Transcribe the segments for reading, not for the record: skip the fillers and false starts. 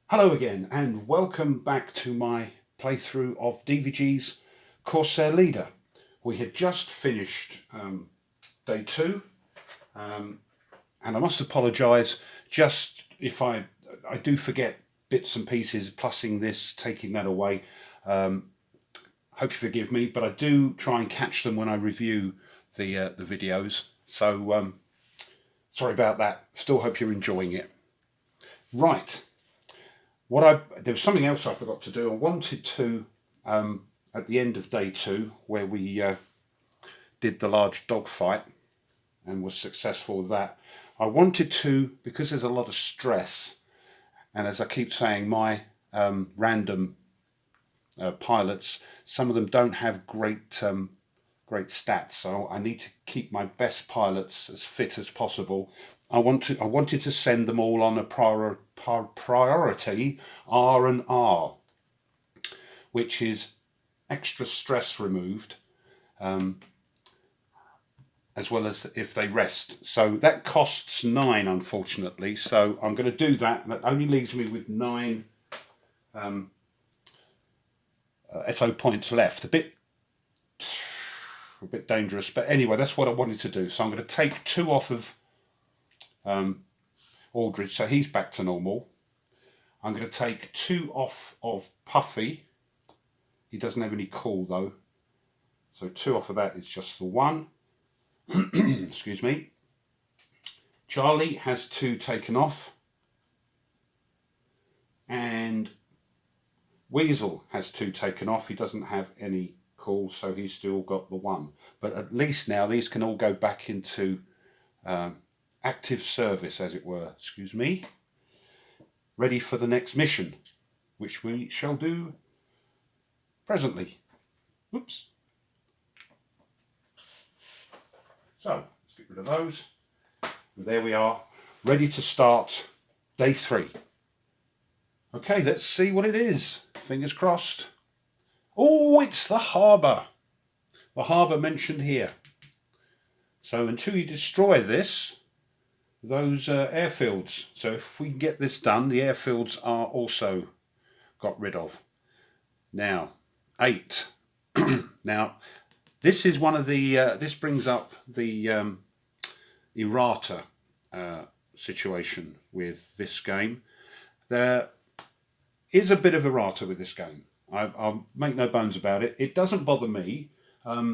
Hello again and welcome back to my playthrough of DVG's Corsair Leader. We had just finished day 2 and I must apologise just if I do forget bits and pieces, plussing this, taking that away. Hope you forgive me, but I do try and catch them when I review the videos, so sorry about that. Still hope you're enjoying it. Right. There was something else I forgot to do. I wanted to, at the end of day 2, where we did the large dogfight and was successful with that, I wanted to, because there's a lot of stress, and as I keep saying, my random pilots, some of them don't have great stats, so I need to keep my best pilots as fit as possible. I wanted to send them all on a priority R&R, which is extra stress removed, as well as if they rest. So that costs 9, unfortunately. So I'm going to do that, and that only leaves me with 9 SO points left. A bit dangerous, but anyway, that's what I wanted to do. So I'm going to take 2 off of Aldridge, so he's back to normal. I'm going to take 2 off of Puffy. He doesn't have any cool though, so 2 off of that is just the 1. Excuse me. Charlie has 2 taken off, and Weasel has 2 taken off. He doesn't have any cool, so he's still got the 1. But at least now these can all go back into active service, as it were. Excuse me. Ready for the next mission, which we shall do presently. Oops. So let's get rid of those. And there we are, ready to start day 3. Okay, let's see what it is. Fingers crossed. Oh, it's the harbour. The harbour mentioned here. So until you destroy this, those airfields. So if we can get this done, the airfields are also got rid of. Now, 8. Now, this is one of the, this brings up the Errata situation with this game. There is a bit of errata with this game. I'll make no bones about it. It doesn't bother me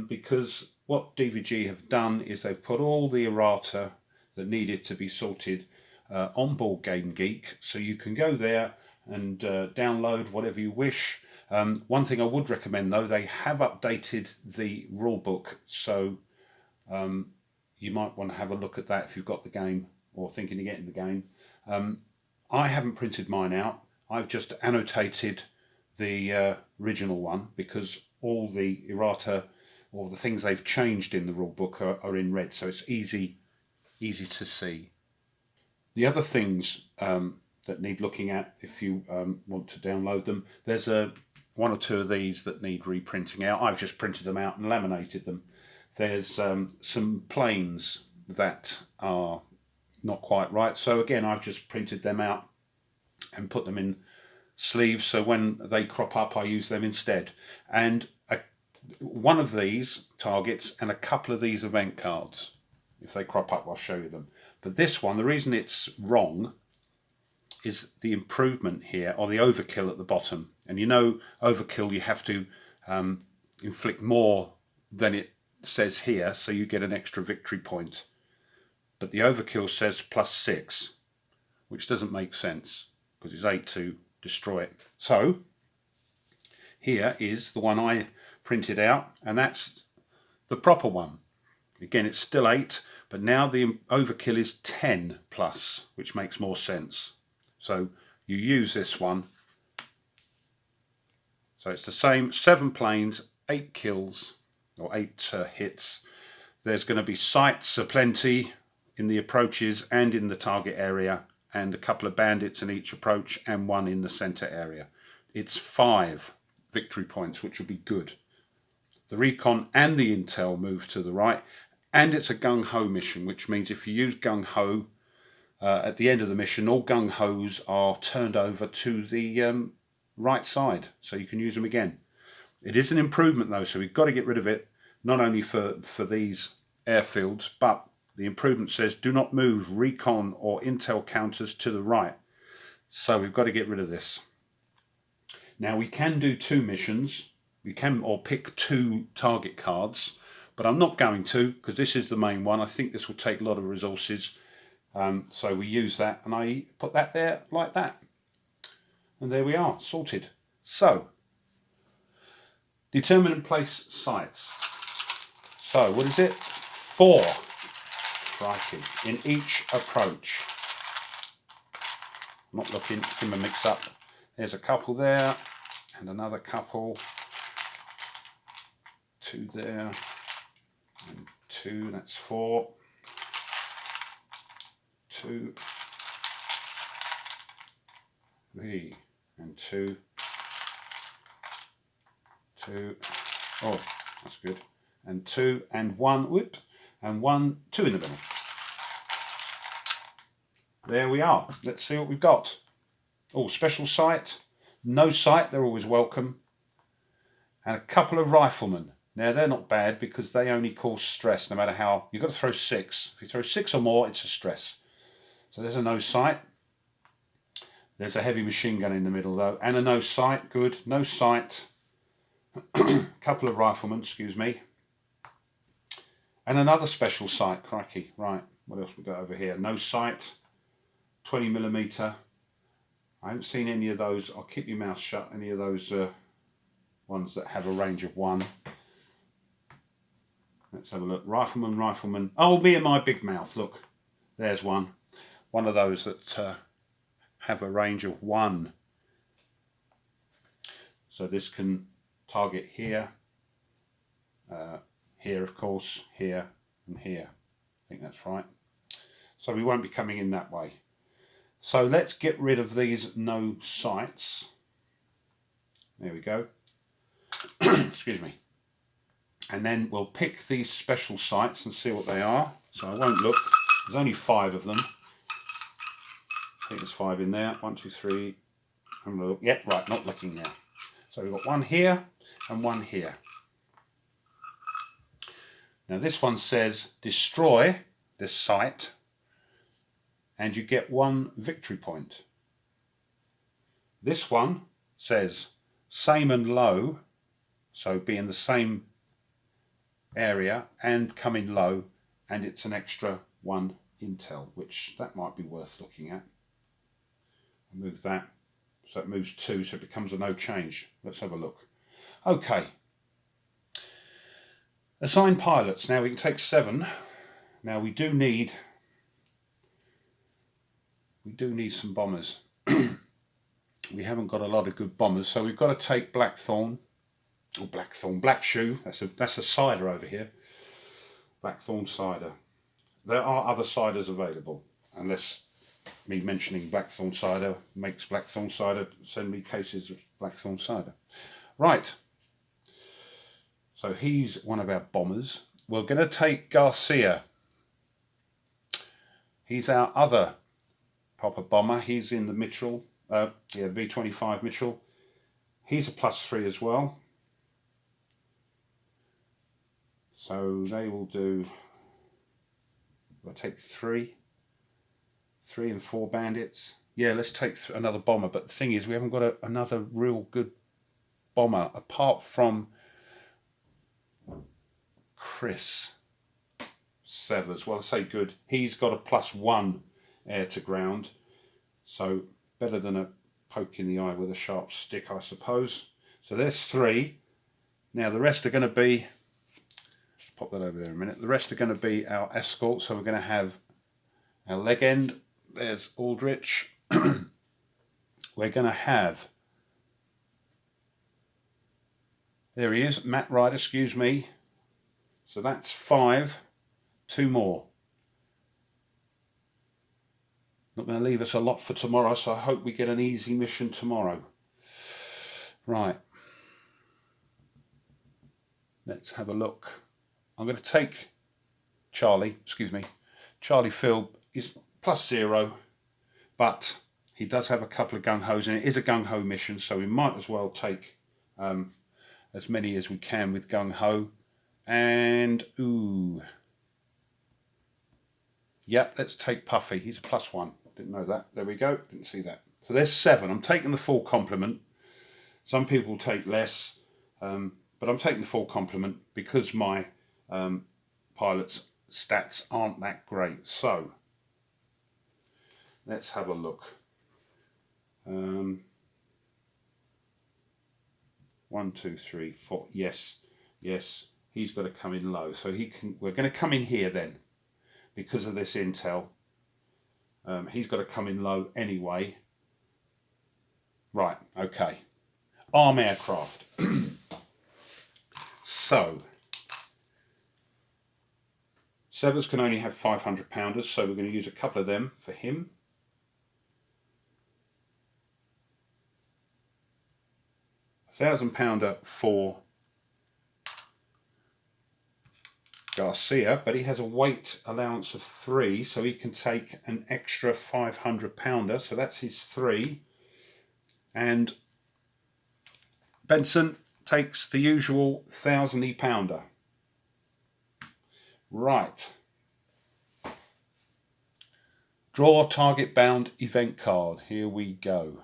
because what DVG have done is they've put all the errata that needed to be sorted on Board Geek, so you can go there and download whatever you wish. One thing I would recommend though, they have updated the rulebook, so you might want to have a look at that if you've got the game or thinking of getting the game. I haven't printed mine out. I've just annotated the original one because all the errata or the things they've changed in the rulebook are in red, so it's easy to see. The other things that need looking at if you want to download them, there's 1 or 2 of these that need reprinting out. I've just printed them out and laminated them. There's some planes that are not quite right, so again I've just printed them out and put them in sleeves, so when they crop up I use them instead. And one of these targets and a couple of these event cards. If they crop up I'll show you them. But this one, the reason it's wrong is the improvement here, or the overkill at the bottom. And you know, overkill, you have to inflict more than it says here, so you get an extra victory point. But the overkill says +6, which doesn't make sense because it's 8 to destroy it. So here is the one I printed out, and that's the proper one. Again, it's still 8, but now the overkill is 10 plus, which makes more sense. So you use this one. So it's the same, 7 planes, 8 kills, or 8 hits. There's going to be sights aplenty in the approaches and in the target area, and a couple of bandits in each approach and 1 in the center area. It's 5 victory points, which will be good. The recon and the intel move to the right, and it's a Gung Ho mission, which means if you use Gung Ho, at the end of the mission, all Gung Hos are turned over to the right side, so you can use them again. It is an improvement though, so we've got to get rid of it, not only for these airfields, but the improvement says do not move recon or intel counters to the right. So we've got to get rid of this. Now we can do 2 missions, we can, or pick 2 target cards, but I'm not going to, because this is the main one. I think this will take a lot of resources. So we use that, and I put that there like that. And there we are, sorted. So, determine and place sites. So, what is it? 4. Crikey. In each approach. I'm not looking, give them a mix up. There's a couple there, and another couple. 2 there, and 2, that's 4. 2, 3, and 2, 2, oh, that's good, and 2, and 1, whoop, and 1, 2 in the middle. There we are. Let's see what we've got. Oh, special sight, no sight, they're always welcome, and a couple of riflemen. Now they're not bad because they only cause stress no matter how. You've got to throw 6. If you throw 6 or more, it's a stress. So there's a no sight. There's a heavy machine gun in the middle though, and a no sight, good, no sight. Couple of riflemen, excuse me. And another special sight, crikey, right, what else we got over here? No sight, 20mm. I haven't seen any of those, I'll keep your mouth shut, any of those ones that have a range of 1. Let's have a look, rifleman, rifleman. Oh, me and my big mouth, look, there's one. One of those that have a range of 1. So this can target here, here of course, here and here. I think that's right. So we won't be coming in that way. So let's get rid of these no sights. There we go. Excuse me. And then we'll pick these special sights and see what they are. So I won't look. There's only 5 of them. I think there's 5 in there. 1, 2, 3. I'm gonna look. Yep, right, not looking now. So we've got 1 here and 1 here. Now this one says destroy this site and you get 1 victory point. This one says same and low, so be in the same area and come in low, and it's an extra 1 intel, which that might be worth looking at. I'll move that, so it moves 2, so it becomes a no change. Let's have a look. Okay. Assign pilots. Now we can take 7. Now we do need some bombers. We haven't got a lot of good bombers, so we've got to take Blackthorn, or Black Shoe. That's a cider over here. Blackthorn cider. There are other ciders available, unless me mentioning Blackthorn cider makes Blackthorn cider send me cases of Blackthorn cider. Right. So he's one of our bombers. We're going to take Garcia. He's our other proper bomber. He's in the Mitchell, V25 Mitchell. He's a +3 as well. So they will do, I'll take 3 and 4 bandits. Yeah, let's take another bomber. But the thing is, we haven't got another real good bomber apart from Chris Severs. Well, I say good. He's got a +1 air to ground. So better than a poke in the eye with a sharp stick, I suppose. So there's 3. Now the rest are going to be, pop that over there a minute. The rest are going to be our escort. So we're going to have our leg end. There's Aldrich. We're going to have, there he is, Matt Ryder, excuse me. So that's 5, 2 more. Not going to leave us a lot for tomorrow, so I hope we get an easy mission tomorrow. Right. Let's have a look. I'm going to take Charlie, excuse me. Charlie Phil is +0, but he does have a couple of Gung Hos, and it is a Gung Ho mission, so we might as well take as many as we can with Gung Ho. And ooh, yeah, let's take Puffy. He's a +1. Didn't know that. There we go. Didn't see that. So there's 7. I'm taking the full complement. Some people take less, but I'm taking the full complement because my pilot's stats aren't that great. So let's have a look. 1, 2, 3, 4. Yes, yes. He's got to come in low. So he can. We're going to come in here then, because of this intel. He's got to come in low anyway. Right. Okay. Arm aircraft. So Severs can only have 500 pounders, so we're going to use a couple of them for him. £1,000 for Garcia, but he has a weight allowance of 3, so he can take an extra 500 pounder, so that's his 3. And Benson takes the usual 1,000 pounder. Right. Draw target bound event card. Here we go.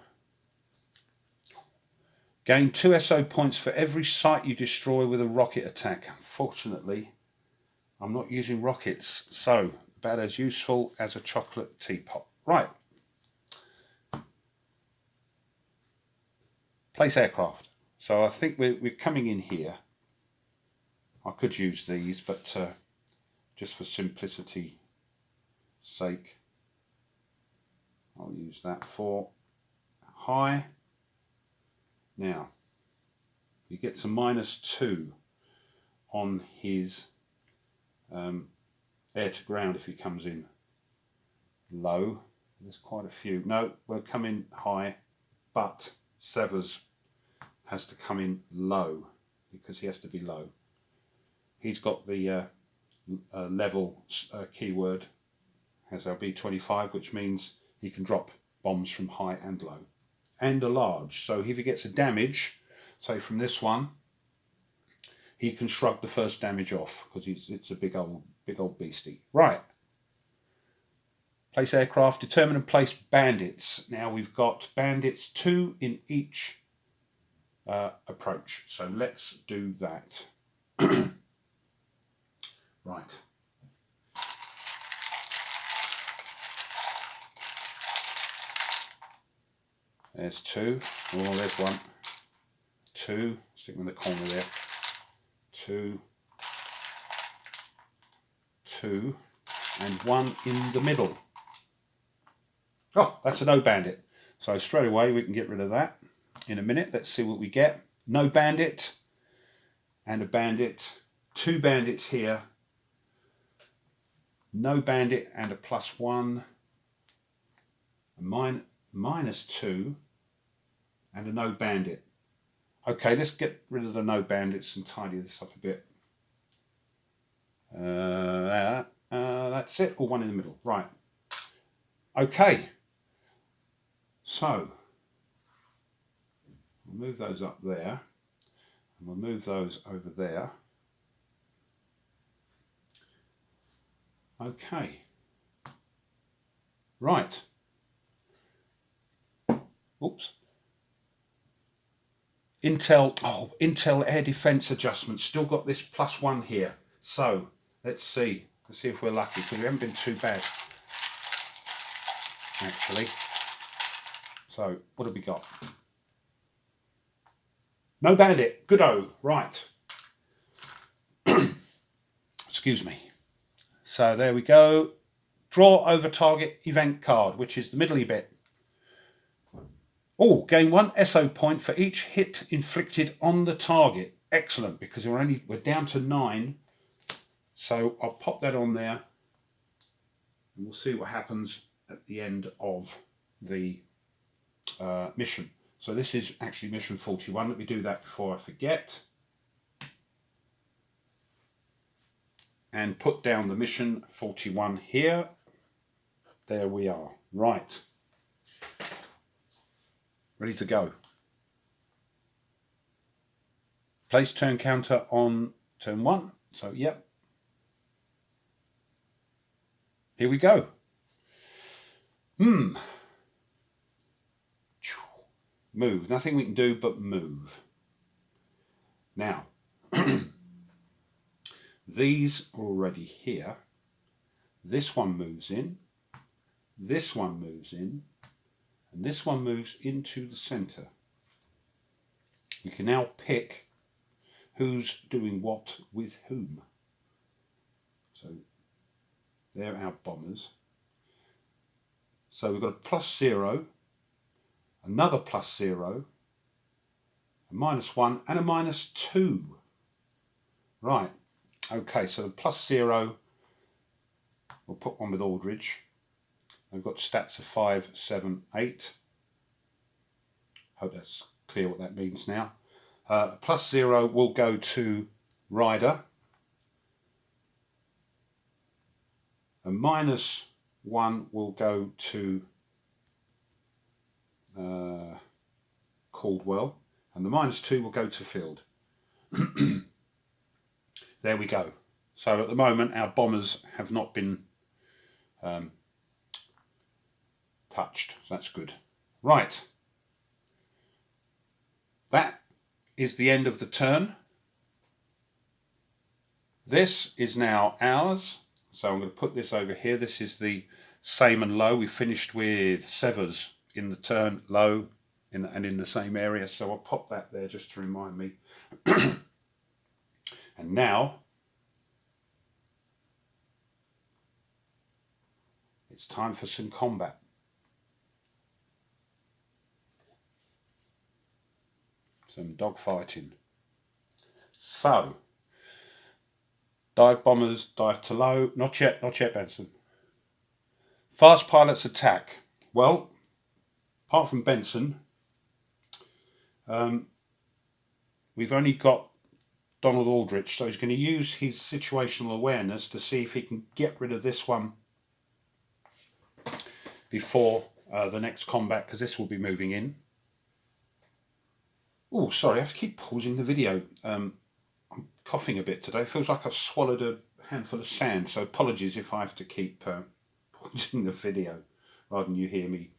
Gain 2 SO points for every site you destroy with a rocket attack. Fortunately, I'm not using rockets, so about as useful as a chocolate teapot. Right. Place aircraft. So I think we're coming in here. I could use these, but just for simplicity's sake, I'll use that for high. Now, he gets a -2 on his air to ground if he comes in low. There's quite a few. No, we'll come in high, but Severs has to come in low because he has to be low. He's got the level keyword, has our B25, which means he can drop bombs from high and low, and a large. So if he gets a damage, say from this one, he can shrug the first damage off because it's a big old beastie. Right. Place aircraft. Determine and place bandits. Now we've got bandits 2 in each approach. So let's do that. Right. There's 2. Oh, there's 1. 2. Stick them in the corner there. 2. 2. And 1 in the middle. Oh, that's a no bandit. So straight away we can get rid of that in a minute. Let's see what we get. No bandit and a bandit. 2 bandits here. No bandit and a +1. A -2 and a no bandit. Okay, let's get rid of the no bandits and tidy this up a bit. That's it, or 1 in the middle. Right. Okay. So, we'll move those up there, and we'll move those over there. Okay. Right. Oops. Intel air defense adjustment. Still got this +1 here. So, let's see. Let's see if we're lucky, because we haven't been too bad, actually. So, what have we got? No bandit. Good-o. Right. Excuse me. So, there we go. Draw over target event card, which is the middly bit. Oh, gain 1 SO point for each hit inflicted on the target. Excellent, because we're down to 9. So I'll pop that on there, and we'll see what happens at the end of the mission. So this is actually mission 41. Let me do that before I forget. And put down the mission 41 here. there we are. Right. Ready to go. Place turn counter on turn 1. So, yep. Here we go. Move. Nothing we can do but move. Now, these are already here. This one moves in. This one moves in. And this one moves into the centre. We can now pick who's doing what with whom. So they're our bombers. So we've got a +0, another +0, a -1 and a -2. Right, okay, so the +0, we'll put one with Aldridge. I've got stats of 5, 7, 8. Hope that's clear what that means now. +0 will go to Rider. A -1 will go to Caldwell. And the -2 will go to Field. There we go. So at the moment our bombers have not been touched. So that's good. Right. That is the end of the turn. This is now ours. So I'm going to put this over here. This is the same and low. We finished with Severs in the turn, low, and in the same area. So I'll pop that there just to remind me. And now it's time for some combat. Some dogfighting. So, dive bombers, dive to low. Not yet, Benson. Fast pilots attack. Well, apart from Benson, we've only got Donald Aldrich, so he's going to use his situational awareness to see if he can get rid of this one before the next combat, because this will be moving in. Oh, sorry, I have to keep pausing the video. I'm coughing a bit today. It feels like I've swallowed a handful of sand, so apologies if I have to keep pausing the video rather than you hear me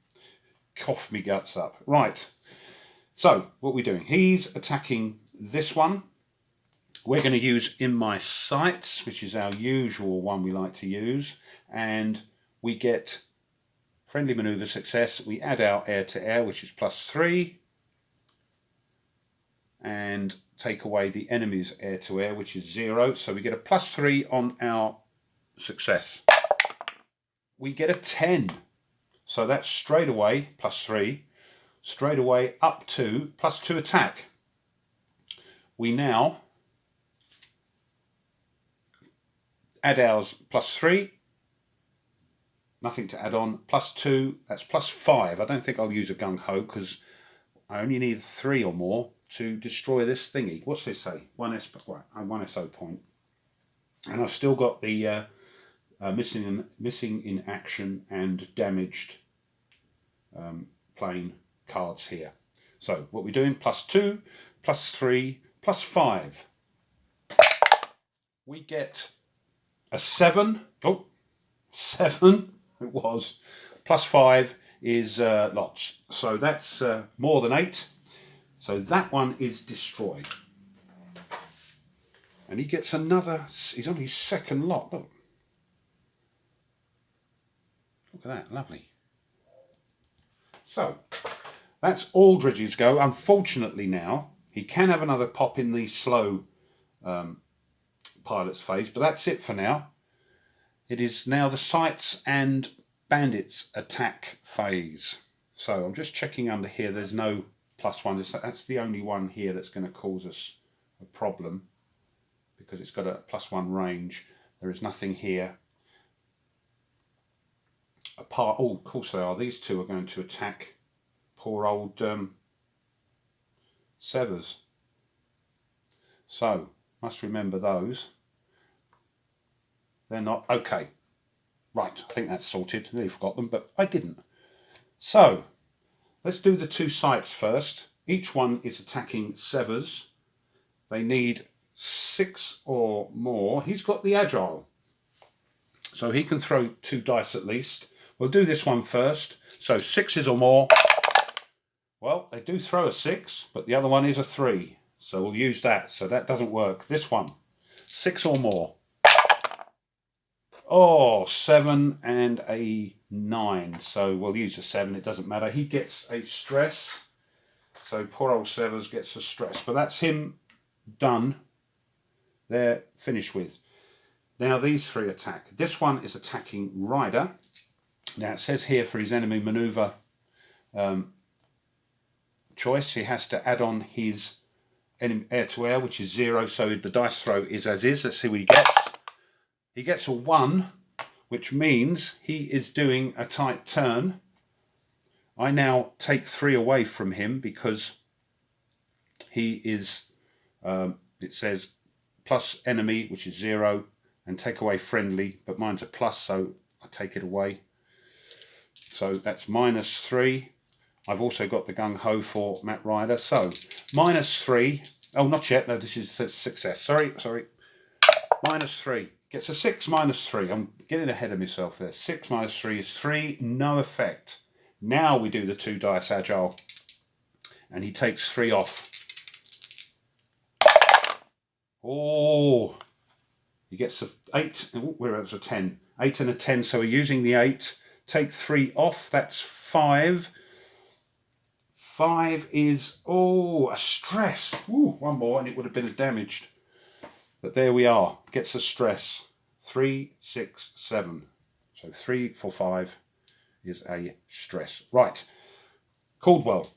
cough me guts up. Right, so what are we doing? He's attacking this one. We're going to use In My Sights, which is our usual one we like to use, and we get friendly manoeuvre success. We add our air to air, which is +3, and take away the enemy's air to air, which is 0. So we get a +3 on our success. We get a 10. So that's straight away +3, straight away up to +2 attack. We now add ours +3. Nothing to add on. +2, that's +5. I don't think I'll use a Gung Ho because I only need 3 or more to destroy this thingy. What's this say? 1 SO point. And I've still got the missing in action and damaged plane cards here. So what we're doing, +2, +3, +5. We get a 7. Oh, 7 it was. +5 is lots. So that's more than 8. So that one is destroyed. And he gets another, he's on his second lot, look. Look at that, lovely. So, that's Aldridge's go. Unfortunately now, he can have another pop in the slow pilot's phase, but that's it for now. It is now the Sights and Bandits attack phase. So I'm just checking under here, there's no +1. That's the only one here that's going to cause us a problem because it's got a +1 range. There is nothing here. Apart, oh, of course they are. These two are going to attack poor old Severs. So, must remember those. They're not, okay. Right, I think that's sorted. I nearly forgot them, but I didn't. So, let's do the two sights first. Each one is attacking severs. They need 6 or more. He's got the agile, so he can throw 2 dice at least. We'll do this one first. So 6s or more. Well, they do throw a 6, but the other one is a 3. So we'll use that. So that doesn't work. This one, 6 or more. Oh, 7 and a 9. So we'll use a 7. It doesn't matter. He gets a stress. So poor old Severs gets a stress. But that's him done. They're finished with. Now these 3 attack. This one is attacking Rider. Now it says here for his enemy maneuver choice, he has to add on his air to air, which is 0. So the dice throw is as is. Let's see what he gets. He gets a 1, which means he is doing a tight turn. I now take 3 away from him because he is, it says plus enemy, which is 0, and take away friendly, but mine's a plus, so I take it away. So that's -3. I've also got the Gung Ho for Matt Ryder. So -3. Oh, not yet. No, this is success. Sorry. -3. Gets a 6 -3. I'm getting ahead of myself there. 6 -3 is 3. No effect. Now we do the 2 dice agile. And he takes 3 off. Oh, he gets a 8. Oh, where else a 10? 8 and a 10. So we're using the 8. Take 3 off. That's 5. 5 is, oh, a stress. Ooh, 1 more and it would have been damaged. But there we are. Gets a stress. 3, 6, 7. So 3 for 5 is a stress. Right. Caldwell.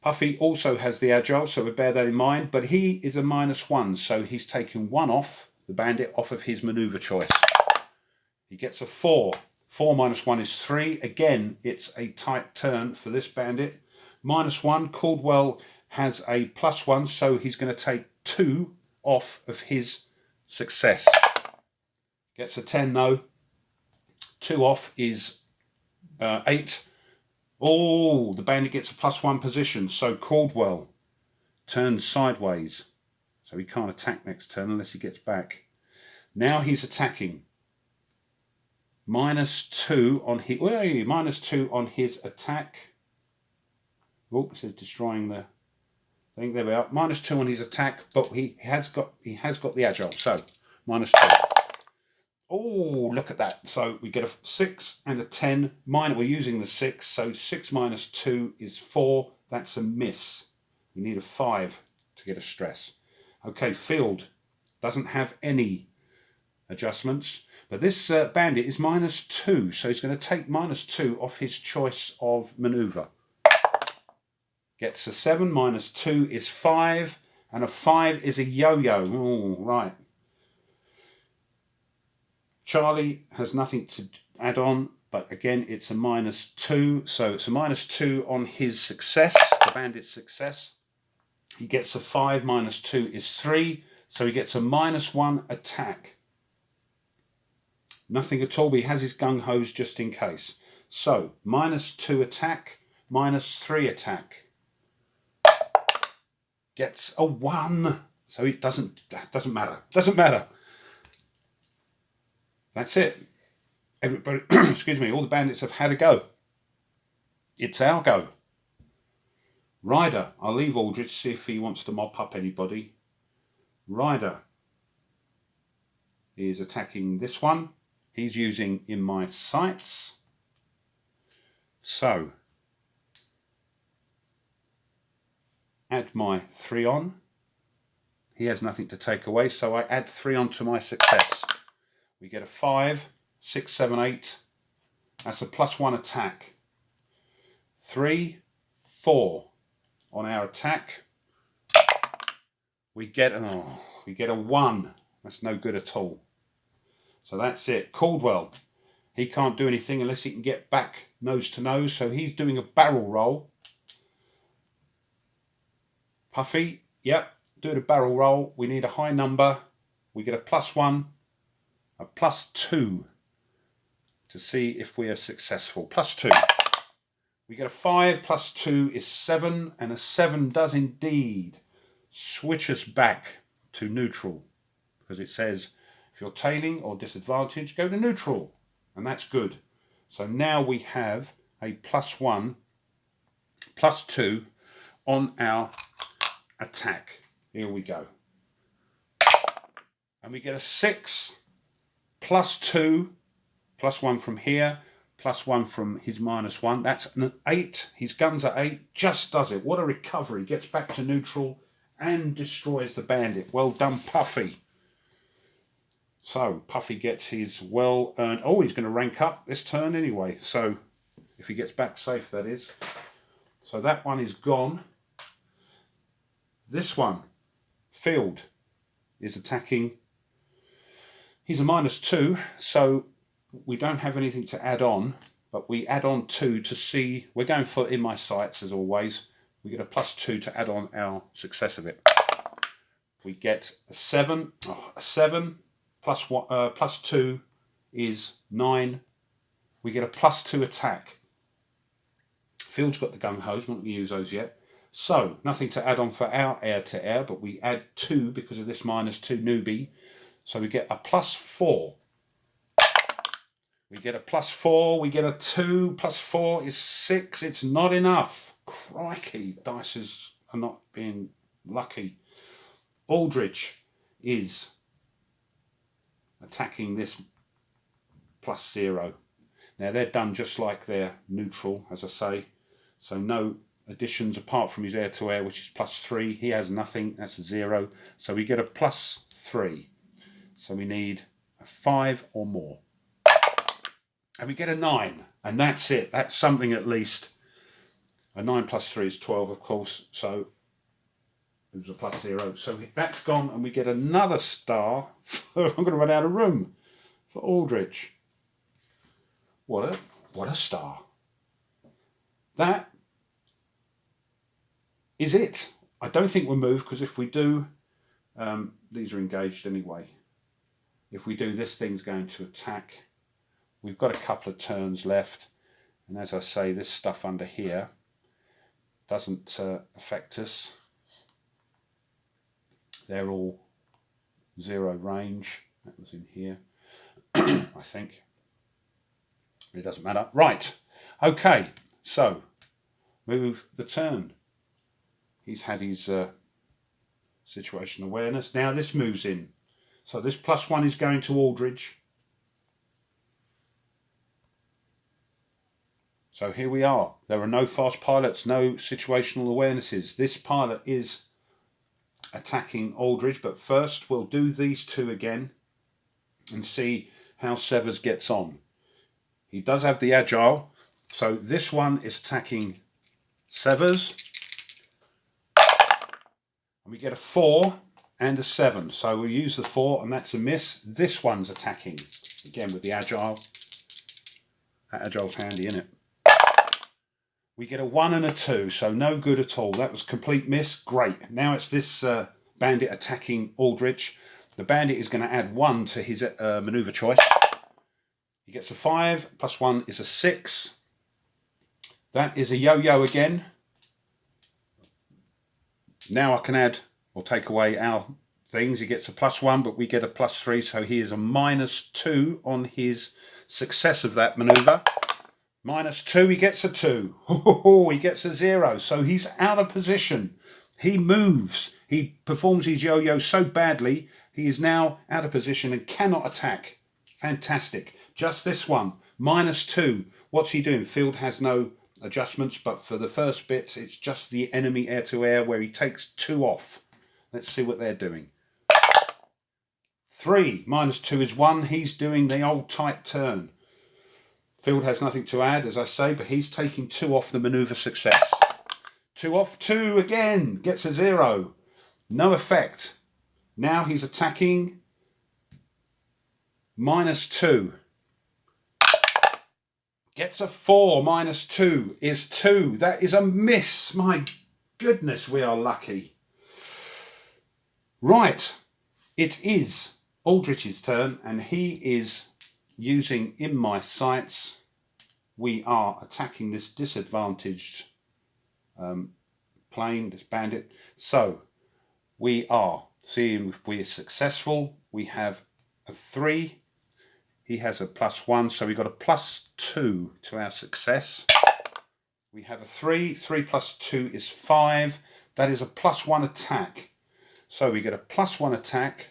Puffy also has the agile, so we bear that in mind. But he is a -1, so he's taken 1 off, the bandit, off of his maneuver choice. He gets a 4. 4 -1 is 3. Again, it's a tight turn for this bandit. -1. Caldwell has a +1, so he's going to take 2 off of his success. Gets a 10 though. 2 off is 8. Oh, the bandit gets a +1 position, so Caldwell turns sideways. So he can't attack next turn unless he gets back. Now he's attacking. -2 on his, -2 on his attack. Oh, it says destroying the thing. There we are. -2 on his attack, but he has got the agile. So -2. Oh, look at that. So we get a 6 and a 10. We're using the 6. So 6 -2 is 4. That's a miss. We need a 5 to get a stress. Okay, field doesn't have any adjustments. But this bandit is -2. So he's going to take -2 off his choice of maneuver. Gets a 7. -2 is 5. And a 5 is a yo-yo. Oh, right. Charlie has nothing to add on, but again, it's a -2. So it's a -2 on his success, the bandit's success. He gets a 5. -2 is 3. So he gets a -1 attack. Nothing at all, but he has his Gung Ho's just in case. So -2 attack, -3 attack. Gets a 1. So it doesn't matter. Doesn't matter. That's it. Everybody, excuse me, all the bandits have had a go. It's our go. Ryder, I'll leave Aldrich to see if he wants to mop up anybody. Ryder is attacking this one. He's using in my sights. So, add my 3 on. He has nothing to take away, so I add 3 on to my success. We get a 5, 6, 7, 8. That's a +1 attack. 3, 4 on our attack. We get a 1. That's no good at all. So that's it. Caldwell, he can't do anything unless he can get back nose to nose. So he's doing a barrel roll. Puffy, yep, do the barrel roll. We need a high number. We get a +1. a +2 to see if we are successful. +2. We get a 5 + 2 is 7, and a 7 does indeed switch us back to neutral, because it says if you're tailing or disadvantaged, go to neutral, and that's good. So now we have a +1, +2 on our attack. Here we go. And we get a 6 +2, +1 from here, +1 from his -1. That's an 8. His guns are 8. Just does it. What a recovery. Gets back to neutral and destroys the bandit. Well done, Puffy. So Puffy gets his well-earned... Oh, he's going to rank up this turn anyway. So if he gets back safe, that is. So that one is gone. This one, Field, is attacking. He's a -2, so we don't have anything to add on, but we add on 2 to see. We're going for in my sights as always. We get a +2 to add on our success of it. We get a 7. A 7 +2 is 9. We get a +2 attack. Field's got the Gung Ho, not going to use those yet. So nothing to add on for our air to air, but we add 2 because of this -2 newbie. So we get a +4. We get a +4, we get a 2, +4 is 6. It's not enough. Crikey, dice are not being lucky. Aldrich is attacking this +0. Now they're done just like they're neutral, as I say. So no additions apart from his air-to-air, which is +3. He has nothing, that's a 0. So we get a +3. So we need a 5 or more. And we get a 9. And that's it. That's something at least. A 9 + 3 is 12, of course. So it was a +0. So that's gone. And we get another star. I'm going to run out of room for Aldrich. What a star. That is it. I don't think we'll move, because if we do, these are engaged anyway. If we do, this thing's going to attack. We've got a couple of turns left. And as I say, this stuff under here doesn't affect us. They're all 0 range. That was in here, I think. It doesn't matter. Right. Okay. So, move the turn. He's had his situation awareness. Now this moves in. So this +1 is going to Aldrich. So here we are. There are no fast pilots, no situational awarenesses. This pilot is attacking Aldrich, but first we'll do these 2 again and see how Severs gets on. He does have the agile, so this one is attacking Severs. And we get a 4 and a 7. So we use the 4 and that's a miss. This one's attacking, again with the agile. That agile's handy, isn't it? We get a 1 and a 2, so no good at all. That was complete miss. Great. Now it's this bandit attacking Aldrich. The bandit is going to add 1 to his manoeuvre choice. He gets a 5, +1 is a 6. That is a yo-yo again. Now I can add or take away our things. He gets a +1, but we get a +3, so he is a -2 on his success of that manoeuvre. -2, he gets a 2. He gets a 0, so he's out of position. He moves. He performs his yo-yo so badly, he is now out of position and cannot attack. Fantastic. Just this one, -2. What's he doing? Field has no adjustments, but for the first bit, it's just the enemy air-to-air where he takes 2 off. Let's see what they're doing. 3, -2 is 1. He's doing the old tight turn. Field has nothing to add, as I say, but he's taking 2 off the manoeuvre success. 2 off, 2 again, gets a 0. No effect. Now he's attacking -2. Gets a 4, -2 is 2. That is a miss. My goodness, we are lucky. Right, it is Aldrich's turn, and he is using in my sights. We are attacking this disadvantaged plane, this bandit. So we are seeing if we are successful. We have a 3. He has a +1, so we got a +2 to our success. We have a 3. 3 + 2 is 5. That is a +1 attack. So we get a +1 attack,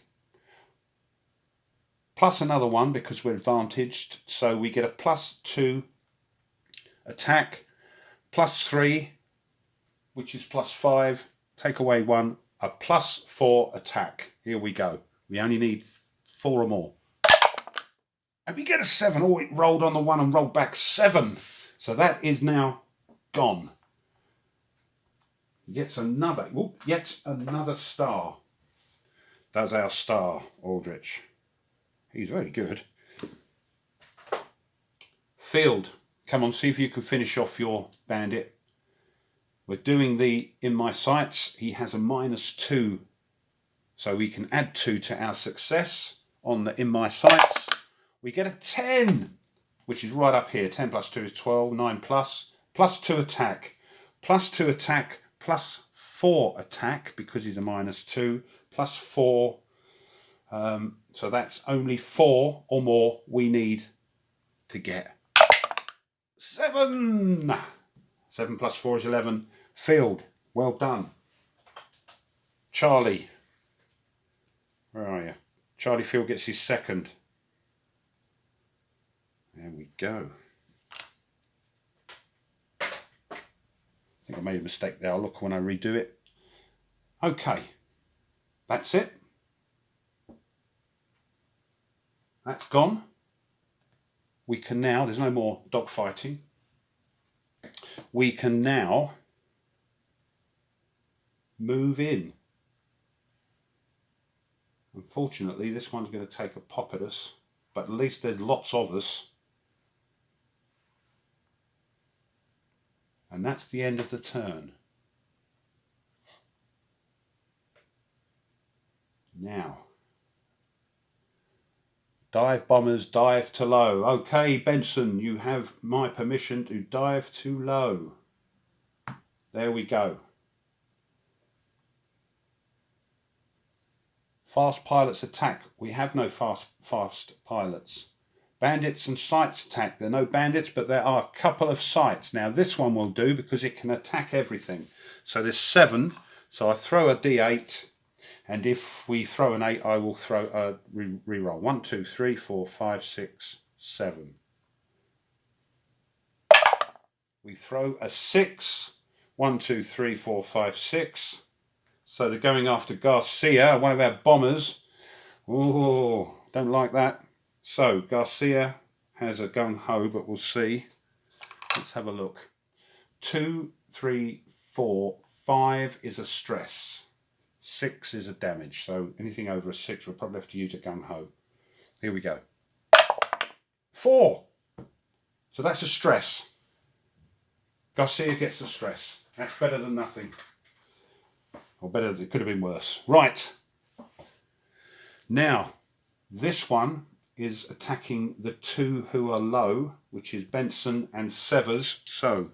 plus another one because we're advantaged. So we get a +2 attack, +3, which is +5. Take away 1, a +4 attack. Here we go. We only need 4 or more. And we get a 7. Oh, it rolled on the 1 and rolled back 7. So that is now gone. Yet another star. That's our star, Aldrich. He's very good. Field. Come on, see if you can finish off your bandit. We're doing the in my sights. He has a -2. So we can add 2 to our success on the in my sights. We get a 10, which is right up here. 10 + 2 is 12, 9 plus, +2 attack, +2 attack, +4 attack, because he's a -2, +4. So that's only 4 or more we need to get 7. 7 + 4 is 11. Field, well done. Charlie, where are you? Charlie Field gets his 2nd. There we go. I think I made a mistake there. I'll look when I redo it. Okay, that's it. That's gone. We can now, there's no more dogfighting. We can now move in. Unfortunately, this one's going to take a pop at us, but at least there's lots of us. And that's the end of the turn. Now, dive bombers, dive to low. Okay, Benson, you have my permission to dive to low. There we go. Fast pilots attack. We have no fast pilots. Bandits and sights attack. There are no bandits, but there are a couple of sights. Now this one will do because it can attack everything. So there's 7. So I throw a D8, and if we throw an 8, I will throw a reroll. 1, 2, 3, 4, 5, 6, 7. We throw a 6. 1, 2, 3, 4, 5, 6. So they're going after Garcia, one of our bombers. Oh, don't like that. So Garcia has a Gung Ho, but we'll see. Let's have a look. 2, 3, 4, 5 is a stress. 6 is a damage. So anything over a 6, we'll probably have to use a Gung Ho. Here we go. 4. So that's a stress. Garcia gets a stress. That's better than nothing. Or better, it could have been worse. Right. Now, this one is attacking the 2 who are low, which is Benson and Severs. So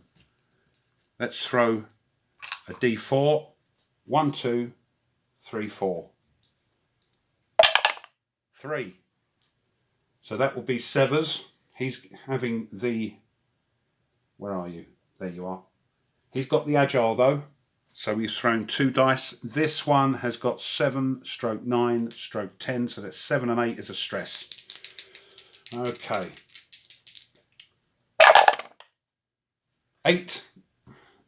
let's throw a D4. 1, 2, 3, 4. 3. So that will be Severs. He's having the... Where are you? There you are. He's got the agile though. So we've thrown 2 dice. This one has got 7, stroke 9, stroke 10. So that's 7 and 8 is a stress. Okay. 8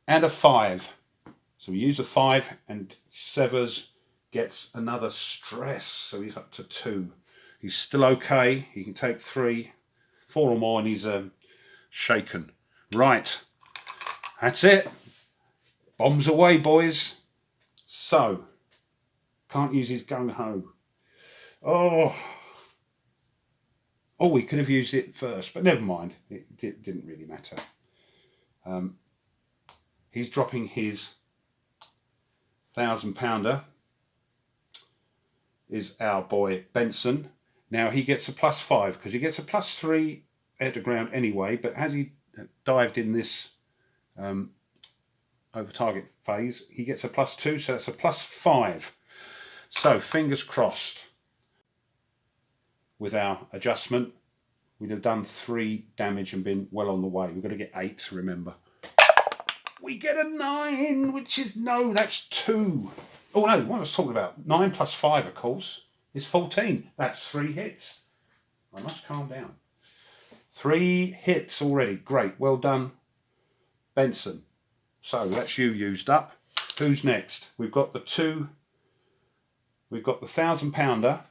and a 5. So we use a 5 and Severs gets another stress. So he's up to 2. He's still okay. He can take 3, 4 or more and he's shaken. Right. That's it. Bombs away, boys. So, can't use his Gung Ho. Oh, we could have used it first, but never mind. It didn't really matter. He's dropping his 1,000-pounder. is our boy Benson. Now he gets a +5 because he gets a +3 air to ground anyway, but as he dived in this over target phase, he gets a +2, so that's a +5. So fingers crossed with our adjustment. We'd have done 3 damage and been well on the way. We've got to get 8, remember. We get a 9, which is, no, that's 2. Oh no, what I was talking about, 9 + 5, of course, is 14. That's 3 hits. I must calm down. 3 hits already. Great, well done, Benson. So that's you used up. Who's next? We've got the 1,000-pounder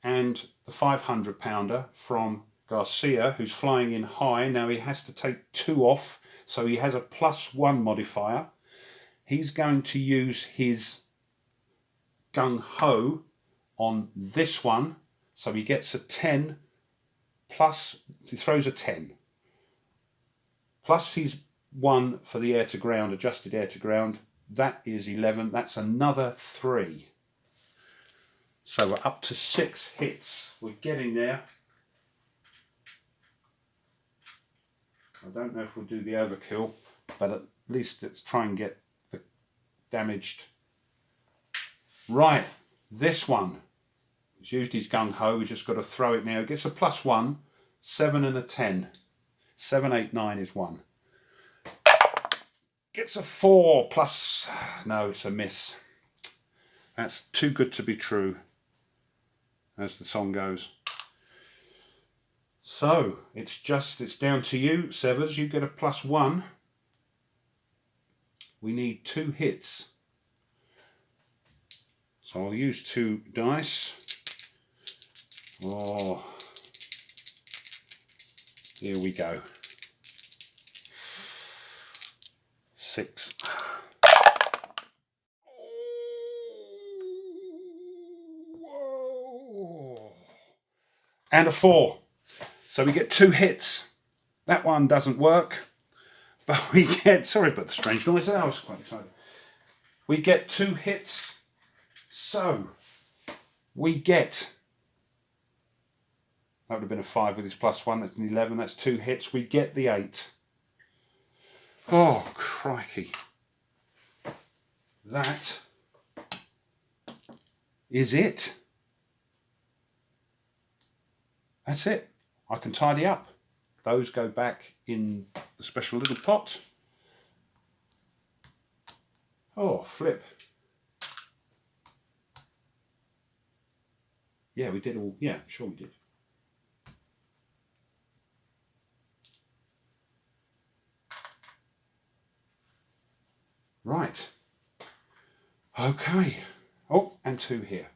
and the 500-pounder from Garcia, who's flying in high. Now he has to take 2 off, so he has a +1 modifier. He's going to use his Gung Ho on this one, so he gets a 10 plus, he throws a 10. Plus he's 1 for the air to ground, adjusted air to ground. That is 11. That's another 3. So we're up to 6 hits. We're getting there. I don't know if we'll do the overkill, but at least let's try and get the damaged. Right, this one. He's used his Gung Ho. We've just got to throw it now. It gets a +1, 7 and a 10. 7, 8, 9 is 1. Gets a 4 plus, no, it's a miss. That's too good to be true, as the song goes. So it's down to you, Severs. You get a +1. We need 2 hits. So I'll use 2 dice. Oh, here we go. 6. Whoa. And a 4. So we get 2 hits. That one doesn't work. But we get, sorry about the strange noise, I was quite excited. We get 2 hits. So we get, that would have been a 5 with his +1, that's an 11, that's 2 hits. We get the 8. Oh, crikey. That is it. That's it. I can tidy up. Those go back in the special little pot. Oh, flip. Yeah, we did all, yeah, sure we did. Right. Okay. Oh, and 2 here.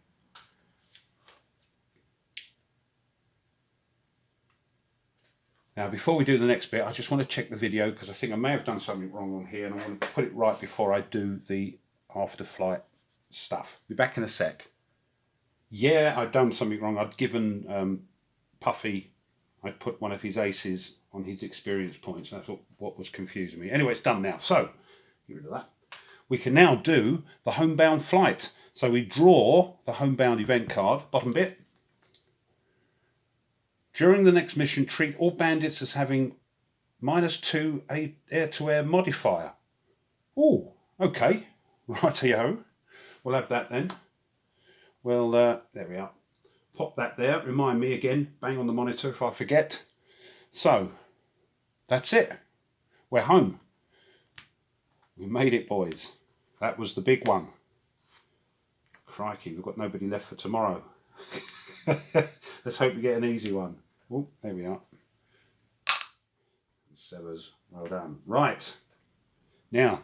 Now, before we do the next bit, I just want to check the video because I think I may have done something wrong on here and I want to put it right before I do the after flight stuff. Be back in a sec. Yeah, I'd done something wrong. I'd given Puffy, I'd put one of his aces on his experience points. That's what was confusing me. Anyway, it's done now. So, get rid of that. We can now do the homebound flight. So we draw the homebound event card, bottom bit. During the next mission, treat all bandits as having -2 air-to-air modifier. Oh, okay. Rightio. We'll have that then. Well, there we are. Pop that there. Remind me again. Bang on the monitor if I forget. So, that's it. We're home. We made it, boys. That was the big one. Crikey, we've got nobody left for tomorrow. Let's hope we get an easy one. Oh, there we are. Severs, well done. Right. Now,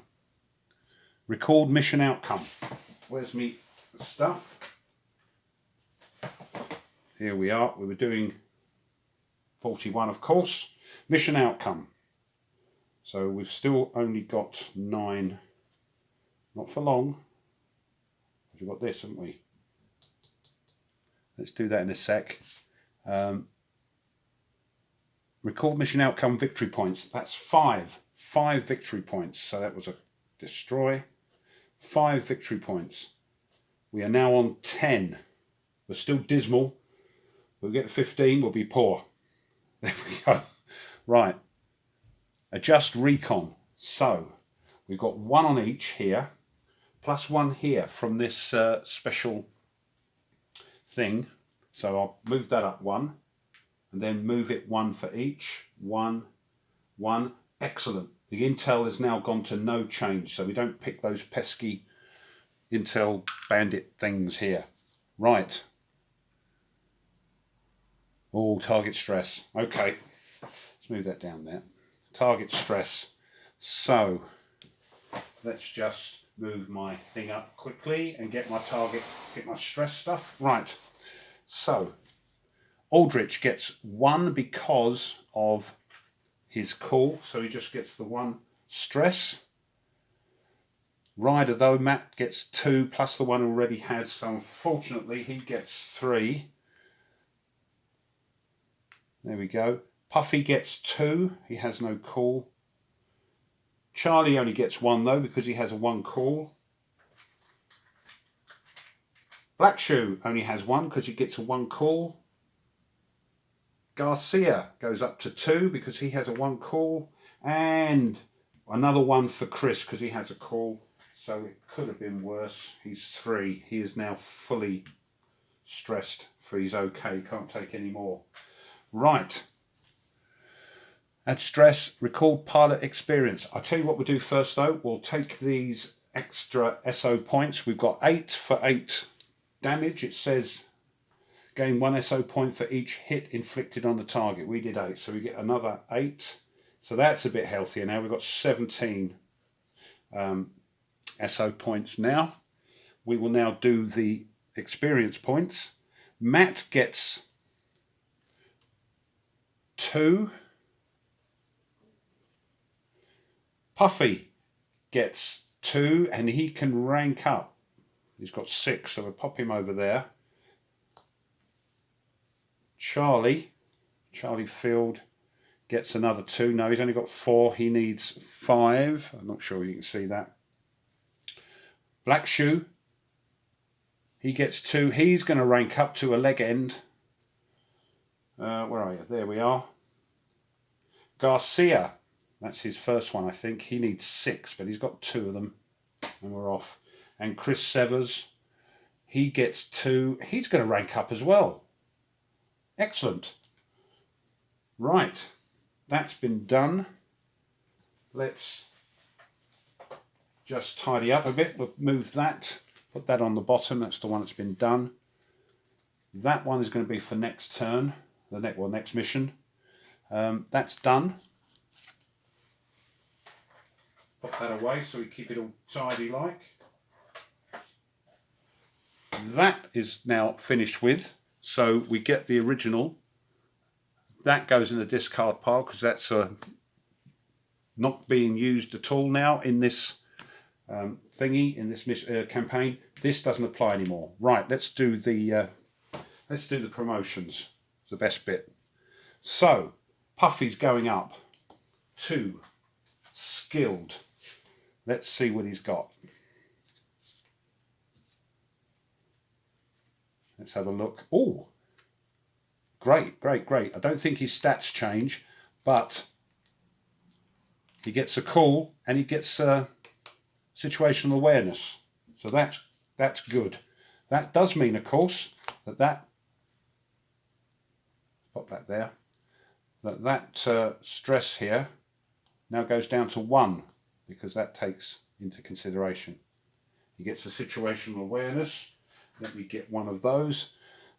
record mission outcome. Where's me stuff? Here we are. We were doing 41, of course. Mission outcome. So we've still only got 9. Not for long. We've got this, haven't we? Let's do that in a sec. Record mission outcome victory points. That's 5. 5 victory points. So that was a destroy. 5 victory points. We are now on 10. We're still dismal. We'll get to 15, we'll be poor. There we go. Right. Adjust recon. So we've got one on each here, plus one here from this special thing. So I'll move that up one, and then move it one for each. One, one. Excellent. The Intel has now gone to no change, so we don't pick those pesky Intel bandit things here. Right. Oh, target stress. Okay. Let's move that down there. Target stress. So let's just move my thing up quickly and get my target, get my stress stuff. Right. So Aldrich gets 1 because of his call, so he just gets the 1 stress. Ryder, though, Matt gets 2 plus the 1 already has, so unfortunately he gets 3. There we go. Puffy gets 2, he has no call. Charlie only gets 1 though because he has a 1 call. Black Shoe only has 1 because he gets a 1 call. Garcia goes up to 2 because he has a 1 call. And another 1 for Chris because he has a call. So it could have been worse. He's 3. He is now fully stressed for he's okay. Can't take any more. Right. Add stress, record pilot experience. I'll tell you what we'll do first though. We'll take these extra SO points. We've got 8 for 8 damage. It says gain 1 SO point for each hit inflicted on the target. We did 8, so we get another 8. So that's a bit healthier now. We've got 17 SO points now. We will now do the experience points. Matt gets 2. Puffy gets 2 and he can rank up. He's got 6, so we'll pop him over there. Charlie Field gets another 2. No, he's only got 4. He needs 5. I'm not sure you can see that. Black Shoe, he gets 2. He's going to rank up to a leg end. Where are you? There we are. Garcia, that's his first one, I think. He needs 6, but he's got 2 of them, and we're off. And Chris Severs, he gets 2. He's going to rank up as well. Excellent. Right, that's been done. Let's just tidy up a bit. We'll move that, put that on the bottom. That's the one that's been done. That one is going to be for next turn, next mission. That's done. Put that away so we keep it all tidy like. That is now finished with. So we get the original. That goes in the discard pile because that's not being used at all now in this thingy, in this campaign. This doesn't apply anymore. Right, let's do the promotions. It's the best bit. So Puffy's going up to skilled. Let's see what he's got. Let's have a look. Oh, great. I don't think his stats change, but he gets a call and he gets situational awareness. So that's good. That does mean, of course, that pop that there. That stress here now goes down to 1 because that takes into consideration. He gets the situational awareness. Let me get one of those.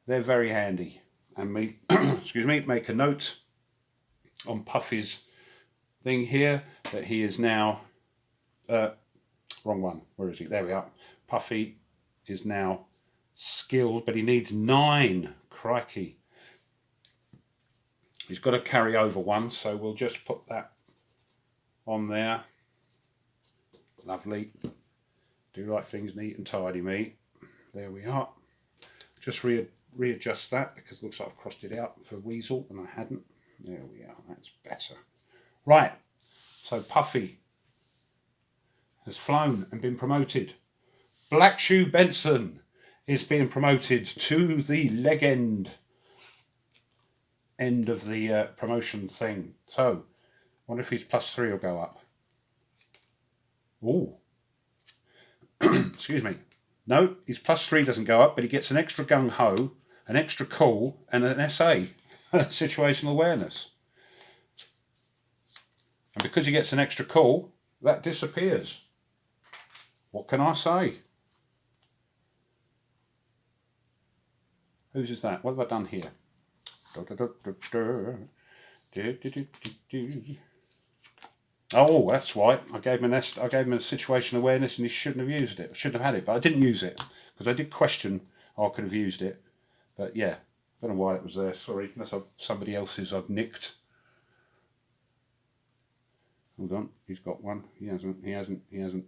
They're very handy. And me, excuse me, make a note on Puffy's thing here that he is now, wrong one, where is he? There we are. Puffy is now skilled, but he needs 9. Crikey. He's got to carry over 1, so we'll just put that on there. Lovely. Do like things neat and tidy, me. There we are. Just readjust that because it looks like I've crossed it out for Weasel and I hadn't. There we are. That's better. Right. So Puffy has flown and been promoted. Black Shoe Benson is being promoted to the leg end of the promotion thing. So, wonder if his +3 will go up. Ooh. Excuse me. No, his +3 doesn't go up, but he gets an extra Gung Ho, an extra Cool, and an SA, situational awareness. And because he gets an extra Cool, that disappears. What can I say? Whose is that? What have I done here? Oh, that's why. I gave him a situation awareness and he shouldn't have used it. I shouldn't have had it, but I didn't use it. Because I did question I could have used it. But yeah, I don't know why it was there. Sorry, unless somebody else's I've nicked. Hold on, he's got one. He hasn't.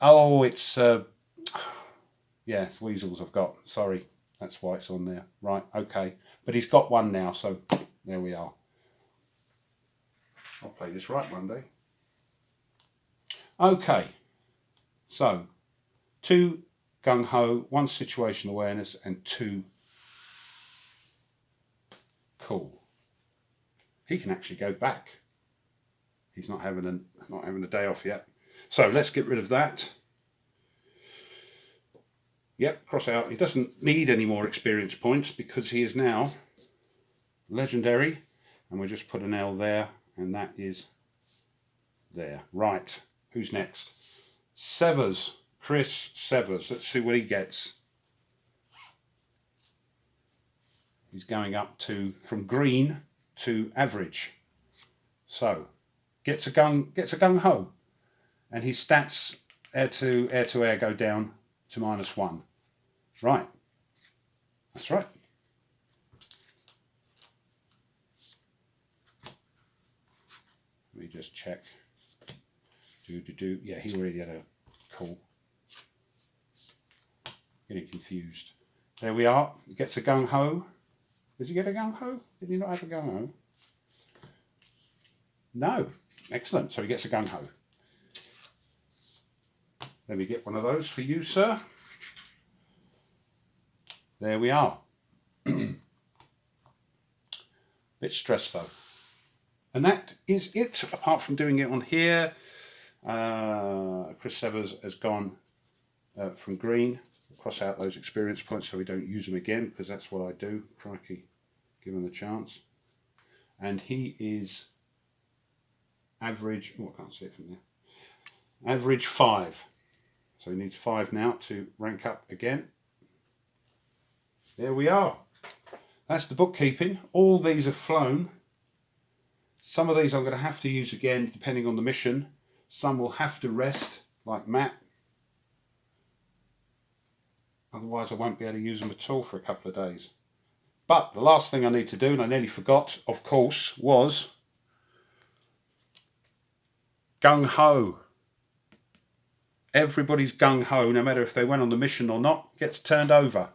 Oh, it's... yeah, it's weasels I've got. Sorry, that's why it's on there. Right, okay. But he's got one now, so there we are. I'll play this right one day. Okay, so 2 Gung Ho, 1 situational awareness, and 2 Cool. He can actually go back. He's not having a day off yet. So let's get rid of that. Yep, cross out. He doesn't need any more experience points because he is now legendary, and we'll just put an L there. And that is there. Right, who's next? Severs, Chris Severs. Let's see what he gets. He's going up from green to average. So, gets a gung ho. And his stats air to air go down to -1. Right. That's right. Let me just check. Yeah, he already had a Cool. Getting confused. There we are. He gets a Gung Ho. Did he get a Gung Ho? Did he not have a Gung Ho? No. Excellent. So he gets a Gung Ho. Let me get one of those for you, sir. There we are. Bit stressed though. And that is it, apart from doing it on here. Chris Severs has gone from green. Cross out those experience points so we don't use them again, because that's what I do. Crikey, give him a chance. And he is average, oh, I can't see it from there. Average 5. So he needs 5 now to rank up again. There we are. That's the bookkeeping. All these have flown. Some of these I'm going to have to use again depending on the mission. Some will have to rest, like Matt. Otherwise I won't be able to use them at all for a couple of days. But the last thing I need to do, and I nearly forgot, of course, was Gung Ho. Everybody's Gung Ho, no matter if they went on the mission or not, gets turned over.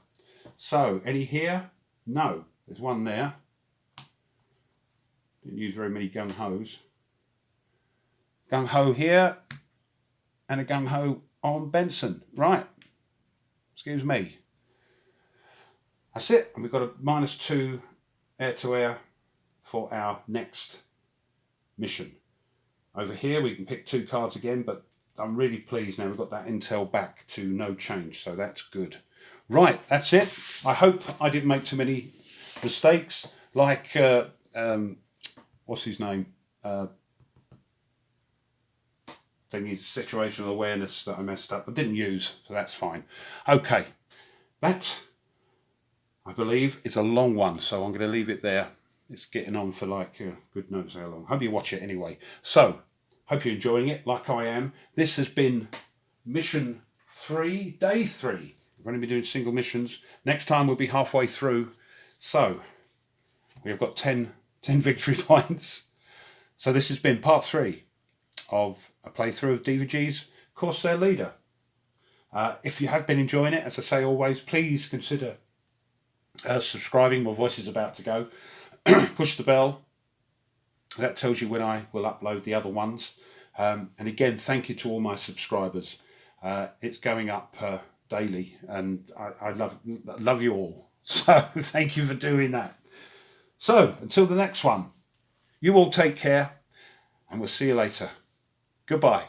So, any here? No. There's one there. Didn't use very many Gung Hos. Gung Ho here, and a Gung Ho on Benson. Right. Excuse me. That's it. And we've got a -2 air-to-air for our next mission. Over here we can pick 2 cards again, but I'm really pleased now we've got that intel back to no change, so that's good. Right, that's it. I hope I didn't make too many mistakes, like, what's his name? Thingy's situational awareness that I messed up. I didn't use, so that's fine. Okay, that, I believe, is a long one, so I'm going to leave it there. It's getting on for like, good knows how long. Hope you watch it anyway. So, hope you're enjoying it, like I am. This has been mission 3, day 3. We're going to be doing single missions. Next time we'll be halfway through. So, we've got 10 victory points. So this has been part 3 of a playthrough of DVG's Corsair Leader. If you have been enjoying it, as I say always, please consider subscribing. My voice is about to go. Push the bell. That tells you when I will upload the other ones. And again, thank you to all my subscribers. It's going up daily, and I love you all. So thank you for doing that. So until the next one, you all take care, and we'll see you later. Goodbye.